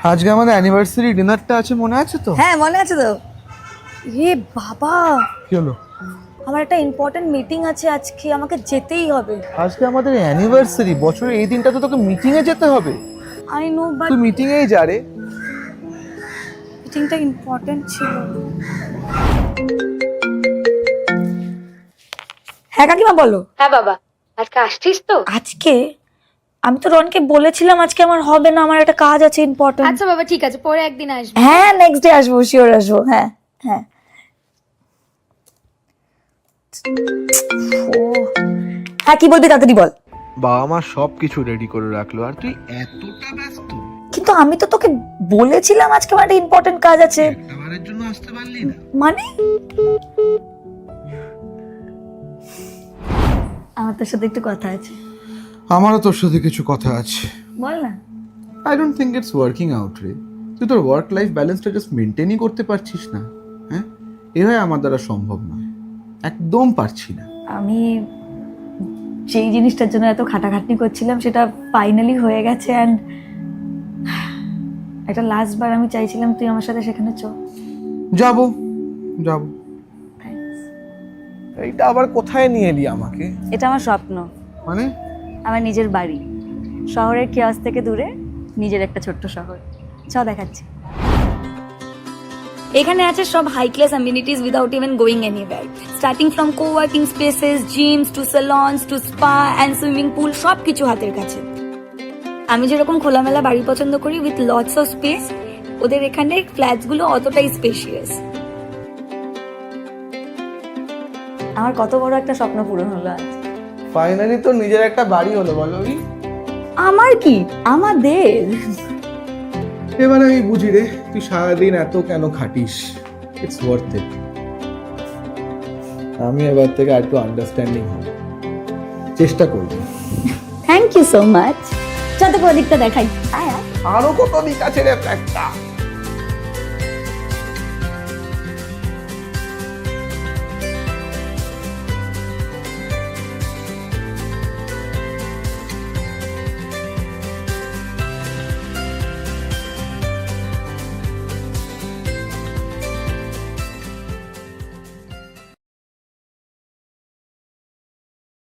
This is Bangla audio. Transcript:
আজকে আমাদের অ্যানিভার্সারি ডিনারটা আছে, মনে আছে তো? হ্যাঁ মনে আছে তো। এ বাবা, কি হলো? আমার একটা ইম্পর্টেন্ট মিটিং আছে আজকে, আমাকে যেতেই হবে। আজকে আমাদের অ্যানিভার্সারি, বছরের এই দিনটাতে তোকে মিটিং এ যেতে হবে। আই নো, বাট তুই মিটিং এই যা রে। মিটিংটা ইম্পর্টেন্ট ছিল। হ্যাঁ কাকিমা বলো। হ্যাঁ বাবা, আজকে আসছিস তো? আজকে আমি তো রনকে বলেছিলাম আজকে আমার হবে না, আমার একটা কাজ আছে ইম্পর্টেন্ট। আচ্ছা বাবা ঠিক আছে, পরে একদিন আসবি। হ্যাঁ নেক্সট ডে আসবো, শিওর আসবো। হ্যাঁ হ্যাঁ। ও হ্যাঁ, কি বলবি তাড়াতাড়ি বল। বাবা মা সব কিছু রেডি করে রাখলো, আর তুই এতটা ব্যস্ত? কিন্তু আমি তো তোকে বলেছিলাম আজকে আমার একটা ইম্পর্টেন্ট কাজ আছে। খাবারের জন্য আসতে পারলি না? মানে আমার তোর সাথে একটু কথা আছে। আমারও তোর সাথে কিছু কথা আছে। বল না। I don't think it's working out রে। তুই তোর ওয়ার্ক লাইফ ব্যালেন্সটা জাস্ট মেনটেনই করতে পারছিস না। হ্যাঁ, এভাবে আমার দ্বারা সম্ভব নয়, একদম পারছি না। আমি যেই জিনিসটার জন্য এত খাটাখাটনি করছিলাম সেটা ফাইনালি হয়ে গেছে। অ্যান্ড একটা লাস্ট বার আমি চাইছিলাম তুই আমার সাথে সেখানে চ। যাবো যাবো। এইটা আবার কোথায় নিয়ে এলি আমাকে? এটা আমার স্বপ্ন, মানে? আমার নিজের বাড়ি, শহরের কেয়াস থেকে দূরে, নিজের একটা ছোট্ট শহর। চ দেখাচ্ছি। এখানে আছে সব high class amenities without even going anywhere, starting from coworking spaces, gyms to salons to spa and swimming pool, সব কিছু হাতের কাছে। আমি যেরকম খোলামেলা বাড়ি পছন্দ করি উইথ লটস অফ স্পেস, ওদের এখানে ফ্ল্যাটসগুলো অতটাই স্পেশিয়াস। আমার কত বড় একটা স্বপ্ন পূরণ হলো আজ। ফাইনালি তোর নিজের একটা বাড়ি হলো, বলো? আমার কি, আমাদের। এবার আমি বুঝি রে, তুই সারাদিন এত কেন খাটিস। It's worth it. আমি এবার থেকে একটু আন্ডারস্ট্যান্ডিং হব, চেষ্টা করব। Thank you so much. যত দিকটা দেখাই। আরো কত দিক আছে রে একটা।